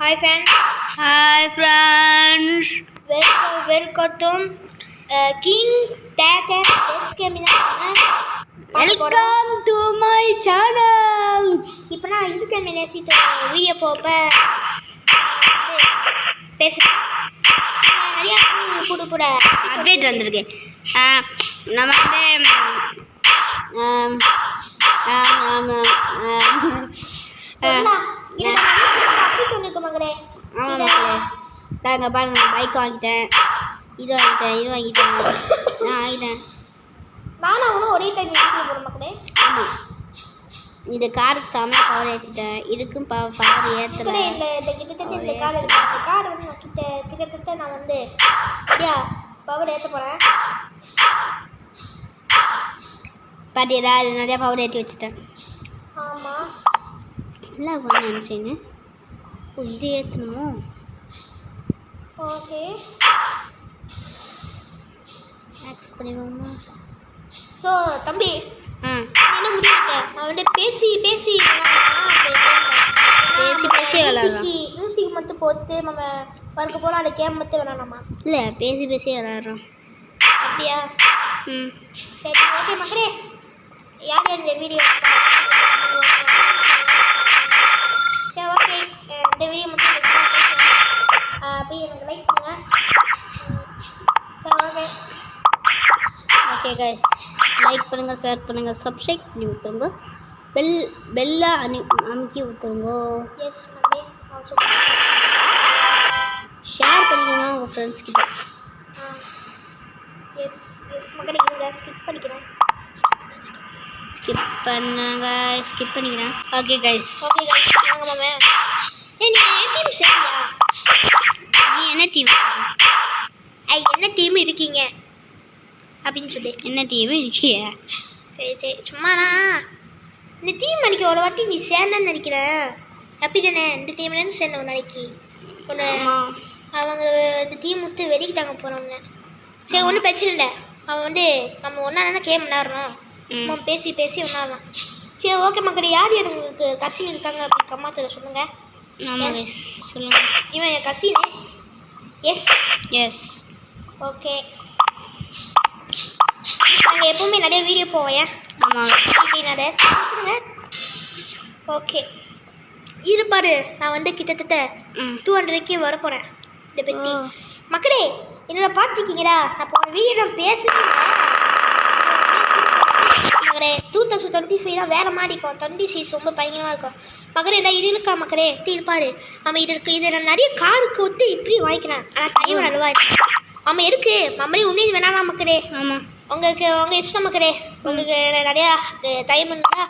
Hi friends. Hi friends. Welcome King Tag Welcome to my channel. இப்போ நான் இதுக்கு மேலேசிட்டு video போப்ப பேசுறேன். நிறைய புது அப்டேட் வந்திருக்கு. நம்ம தாங்க பாருங்க, பைக் வாங்கிட்டேன், இது வாங்கிட்டேன் நான் வாங்கிட்டேன். நானும் அவனும் ஒரே டைம் போகிற மக்களே. ஆமாம், இது காருக்கு செமையாக பவர் ஏற்றிட்டேன். இதுக்கும் பவர் ஏற்றலை. கிட்டத்தட்ட இந்த கார்டு வந்து நான் கிட்டத்தட்ட நான் வந்து பவர் ஏற்ற போகிறேன். பாட்டியடா, இது நிறையா பவர் ஏற்றி வச்சுட்டேன். ஆமாம், நல்லா பண்ண நினச்சேன்னு. ஓ, இது ஏற்றணும். Okay, maths பண்ணிடுவோமா? ஸோ தம்பி, என்ன முடிவு? நான் வந்து பேசி விளாட்றோம். மியூசிக் மட்டும் போட்டு நம்ம பார்க்க போனால் அந்த கேம் மட்டும் விளாட்லாமா? இல்லை, பேசி விளாட்றோம். அப்படியா? சரி, ஓகே மக்களே. யார் இந்த வீடியோ? சரி, ஓகே. இந்த வீடியோ மட்டும் போய் எனக்கு லைக் பண்ணுங்கள். சரி, ஓகே. ஓகே கைஸ், லைக் பண்ணுங்கள், ஷேர் பண்ணுங்கள், சப்ஸ்கிரைப் பண்ணி விட்டுருங்க, பெல்லை அமுக்கி விட்டுருங்க. எஸ் மக்களே, ஷேர் பண்ணிக்கோங்க உங்கள் ஃப்ரெண்ட்ஸ் கிட்ட. எஸ் மக்களே, இங்கே ஸ்கிப் பண்ணிக்கிறேன். ஸ்கிப் பண்ணிக்கிறேன். ஓகே கைஸ், வாங்க மாமே. நீ டீம் சரியா? நீ என்ன டீம்? என்ன டீம் இருக்கீங்க அப்படின்னு சொல்லி. என்ன டீம் இருக்கிய? சரி சும்மாண்ணா. இந்த டீம் அன்றைக்கி ஒரு வாட்டி நீ சேர்ந்தன்னு நினைக்கிறேன். அப்படி தானே? இந்த டீம்லேருந்து சேர்ந்த ஒரு நாளைக்கு ஒன்று அவங்க இந்த டீம் விட்டு வெளிக்கிட்டாங்க போனோன்னு. சரி, ஒன்றும் பிரச்சனை இல்லை. அவன் வந்து நம்ம ஒன்றா தானே கேம் விளாட்றோம். சும்மா பேசி ஒன்றாதான். சரி, ஓகே மக்களே. யார் உங்களுக்கு கசின் இருக்காங்க அப்படி கம்மாத்தில் சொல்லுங்கள். ஆமாம் சொல்லுங்கள். இவன் என் கசினு. S okay. நாங்கள் எப்போவுமே நிறைய வீடியோ போவோம். ஆமாம், நிறைய. ஓகே, இருப்பாரு. நான் வந்து கிட்டத்தட்ட 200க்கு வர போகிறேன் இதை பற்றி. மக்களே, என்னோட பார்த்துருக்கீங்களா? நான் இப்போ ஒரு வீடியோ பேசுகிறேன். 2025 தான் வேறு மாதிரி இருக்கும். 26 ரொம்ப பயங்கரமாக இருக்கும் மக்களே. எல்லாம் இது இருக்கா மக்களே? இருப்பாரு. நம்ம இதில் நிறைய காருக்கு வந்து இப்படி வாங்கிக்கலாம். ஆனால் டைம் நல்லவா இருக்கு. ஆமாம் இருக்குது. நம்மளே உண்மையை வேணாம் மக்களே. ஆமாம், உங்கள் இஷ்டம் மக்களே. உங்களுக்கு நிறையா டைம் இருந்தால்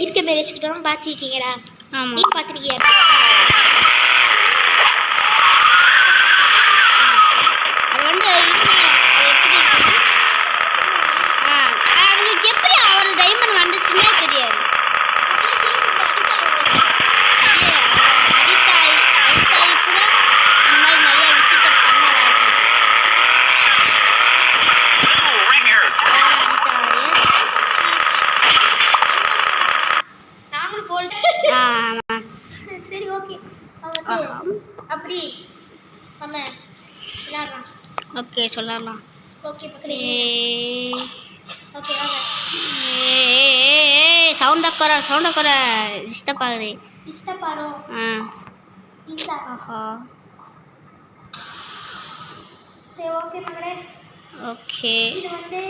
இருக்க மாரி வச்சுக்கிட்டோம். பார்த்துருக்கீங்களா? ஆமாம், நீங்கள் பார்த்துருக்கீங்க. அது வந்து அவங்களுக்கு எப்படி அவர் டைமண்ட் வந்துச்சுன்னே தெரியாது. அடித்தாய் கூட இந்த மாதிரி நிறைய விஷயத்த நாங்களும் போடுது. ஆமாம், சரி, ஓகே. அப்படி நம்ம விளையாடுறோம். ஓகே சொல்லலாம். ஓகே மக்களே. ஓகே வாங்க. சவுண்ட் குறை டிஸ்டர்ப் ஆகுது. இஷ்டப்பாரோ? ஆஹா, சரி, ஓகே மக்களே. ஓகே, இது வந்து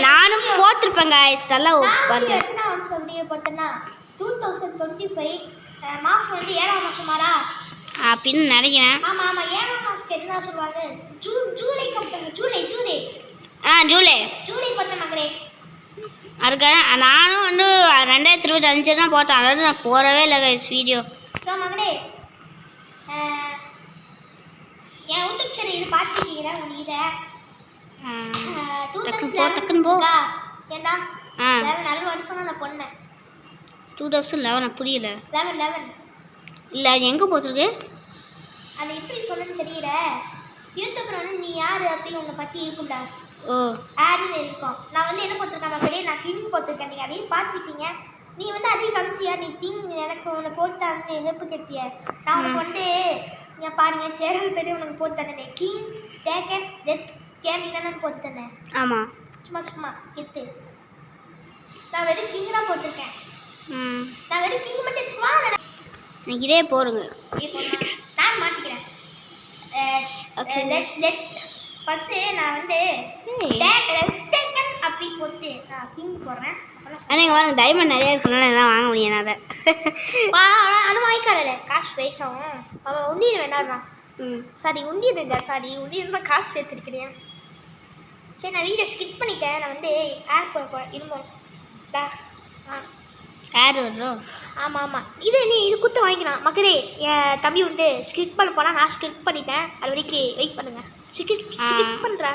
நானும் போட்டிருப்பேங்க. நல்லா பாருங்க. வீடியோ போட்டேன்னா 2025 மாதம் வந்து 7ஆம் மாதமாரா அப்படின்னு நினைக்கிறேன். ஆமாம் 7ஆம் மாதத்துக்கு என்ன சொல்லுவாங்க? ஜூலை கம்பெனி. ஜூலை ஜூலை போட்ட மக்களே. அதுக்கு நானும் வந்து 2025 தான் போட்டேன். அதாவது நான் போடவே இல்லை வீடியோ. ஸோ மகளே, என் யூடியூப் சேனல் இது பார்த்துருக்கீங்களா? உங்களுக்கு இதை டக்குன்னு போ. ஏண்டா நல்ல வருஷம் நான் பொண்ணேன். 2011 புரியல. 11 இல்லை, எங்கே போட்டிருக்கு? அது எப்படி சொல்லணும்னு தெரியல. யூடியூப்ல வந்து நீ யார் அப்படின்னு உன்னை பற்றி இருக்கும்டா. ஓ ஆட்னு இருக்கும். நான் வந்து என்ன போட்டிருக்கேன் மக்களே, நான் கிங் போட்டிருக்கேன். நீங்கள் அதையும் பார்த்துருக்கீங்க. நீ வந்து அதையும் காமிச்சியா, நீ கிங் எனக்கு உன்னை போட்டான்னு ஹெல்ப் கேட்டிய. நான் உனக்கு வந்து என் பாரு என் சேனல் பேரே உனக்கு போட்டு தந்தேனே, கிங் டேக்கன் டெத் கேமிங் தானே போட்டு தந்தேன். ஆமாம். சும்மா கெத்து. நான் வெறும் கிங் தான் போட்டிருக்கேன். நான் வெறும் கிங் மட்டும் வச்சுக்குவா. எனக்கு இதே போடுங்க. நான் மாற்றிக்கிறேன். ஃபஸ்ட்டு நான் வந்து டேக்கன் அப்படி போட்டு நான் கிங் போடுறேன். ஆனால் இங்கே வாங்க டைமண்ட் நிறையா இருக்கனால எல்லாம் வாங்க முடியும் என்னால். அது வாங்கிக்காதல காசு பேசாவும் அவன் உண்டியல் வேணாடுறான். சாரி உண்டியல் இல்லை, சாரி உண்டியல் தான் காசு சேர்த்துருக்கிறேன். சரி நான் வீடியோ ஸ்கிப் பண்ணிட்டேன். நான் வந்து ஆட் பண்ண இருந்தோம் டா. ஆட் வரும். ஆமாம் இது நீ இது கொடுத்து வாங்கிக்கலாம் மக்களே. என் தம்பி வந்து ஸ்கிப் பண்ண போனால் நான் ஸ்கிப் பண்ணிட்டேன். அது வரைக்கும் வெயிட் பண்ணுங்க. ஸ்கிப் பண்ணுறா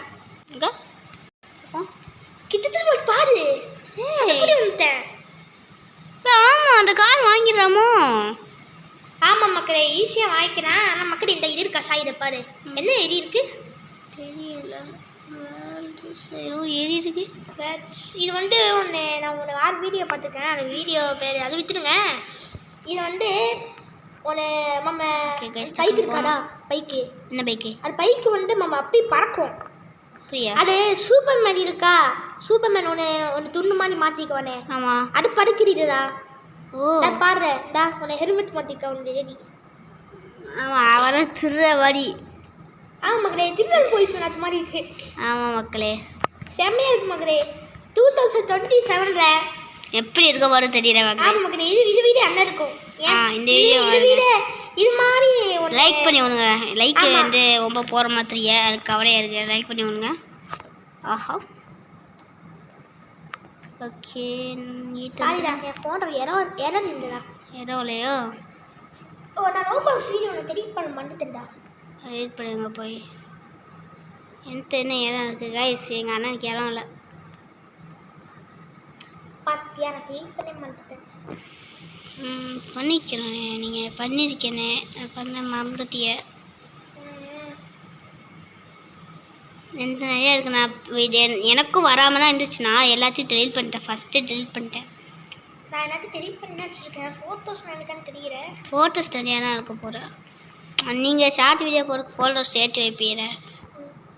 இங்கே கிட்டத்தட்ட ஒரு பாரு வந்துட்டேன். ஆமாம் அந்த கார் வாங்கிடுறாமோ. ஆமாம் மக்களே ஈஸியாக வாங்கிக்கிறேன். ஆனால் மக்கள் இந்த இது இருக்கா சாய் இதை பாரு. என்ன எரி இருக்கு தெரியல. எரி இருக்கு. இது வந்து நான் வேறு வீடியோ பார்த்துருக்கேன். அந்த வீடியோ பேர் அது விற்றுடுங்க. இது வந்து ஒன்று நம்ம பைக் இருக்காடா பைக்கு. என்ன பைக்கு? அது பைக்கு வந்து நம்ம அப்படி பறக்கும். புரியா? அது சூப்பர்மேன் இருக்கா, சூப்பர்மேன் ஒன்று துண்ணு மாதிரி மாற்றிக்குவானே. ஆமாம் அது பறக்கிறீடா. ஓ பாடுறேன்டா உன்னை ஹெல்மெட் மாற்றிக்க ஒன்று ரெடி. ஆமாம் அவரை திருற மாதிரி. ஆமாம் மக்களே திருநெல் போய் சொன்ன அது மாதிரி இருக்கு. ஆமாம் மக்களே செம்மையாக இருக்கு மக்களே. 2027 எப்படி இருக்க போகிற தெரியல மக்களே. ஆமாம் மக்களே இது வீடியோ அண்ணன் இருக்கும். இந்த வீடியோ இது மாதிரி லைக் பண்ணி விடுங்க. லைக் வந்து ரொம்ப போகிற மாதிரியே எனக்கு கவலையாக இருக்குது. லைக் பண்ணி விடுங்க. ஆஹா ஓகே. சாரிடா என் ஃபோனில் எரர் இருந்ததா எடவுலையோ. ஓ நான் ரோபாக்ஸ் வீடியோ ஒன்று டெலிட் பண்ண மாட்டேன்டா. வெயிட் பண்ணுங்க போய். எனக்கு என்ன இடம் இருக்குது கைஸ். எங்கள் அண்ணனுக்கு இடம் இல்லை. பார்த்தியா நான் டெலிட் பண்ண மாட்டேன். பண்ணிக்கிறேனே நீங்கள் பண்ணியிருக்கேனே பண்ண மறந்துட்டிய. எந்த நிறையா இருக்கு. நான் எனக்கும் வராமலாம் இருந்துச்சுன்னா எல்லாத்தையும் டெலிட் பண்ணிட்டேன். ஃபஸ்ட்டு டெலிட் பண்ணிட்டேன். நான் எல்லாத்தையும் டெலிட் பண்ணி தான் வச்சுருக்கேன். ஃபோட்டோஸ் நான் எனக்கான்னு தெரியல. ஃபோட்டோஸ் தனியாக தான் இருக்க போகிறேன். நீங்கள் ஷார்ட் வீடியோ போகிறதுக்கு ஃபோட்டோஸ் சேர்த்து வைப்பீங்க.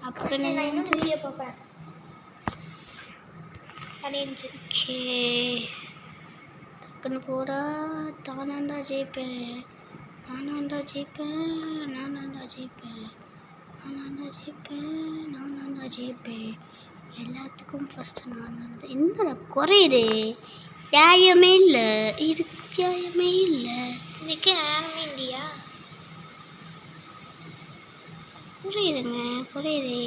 அப்போ நான் இன்னொரு வீடியோ பார்ப்பேன். ஓகே டக்குன்னு போகிறா. தானாண்டா ஜெயிப்பேன் நானாண்டா ஜெயிப்பேன் நானாண்டா ஜெயிப்பேன் நானாண்டா ஜெயிப்பேன் நானாண்டா ஜெயிப்பேன். எல்லாத்துக்கும் ஃபஸ்ட்டு நான் வந்து என்னடா குறையுது. நியாயமே இல்லை. இது நியாயமே இல்லை. இதுக்கே நேரமே இல்லையா? குறையுதுங்க குறையுது.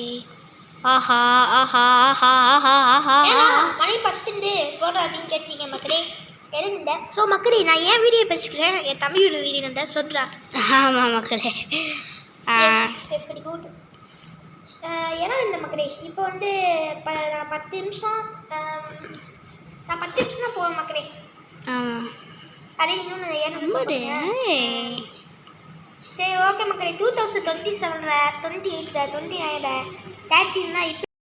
ஆஹா ஆஹா ஆஹா ஆஹா ஆஹா மணி ஃபஸ்ட்டு போடுற அப்படின்னு கேட்டீங்க மக்களே. எதுங்க ஸோ மக்களே நான் ஏன் வீடியோ பேசிக்கிறேன். என் தம்பியோட வீடியோ இருந்தால் சொல்கிறா. ஆமாம் மக்களே. Very good. ஏன்னா இந்த மக்களே இப்போ வந்து நான் 10 நிமிஷம் நான் 10 நிமிஷம் தான் போவேன் மக்களே. ஆமாம் அதே இன்னொன்று 7 நிமிஷம். சரி ஓகே மக்களே 2027 28 29 30 இப்போ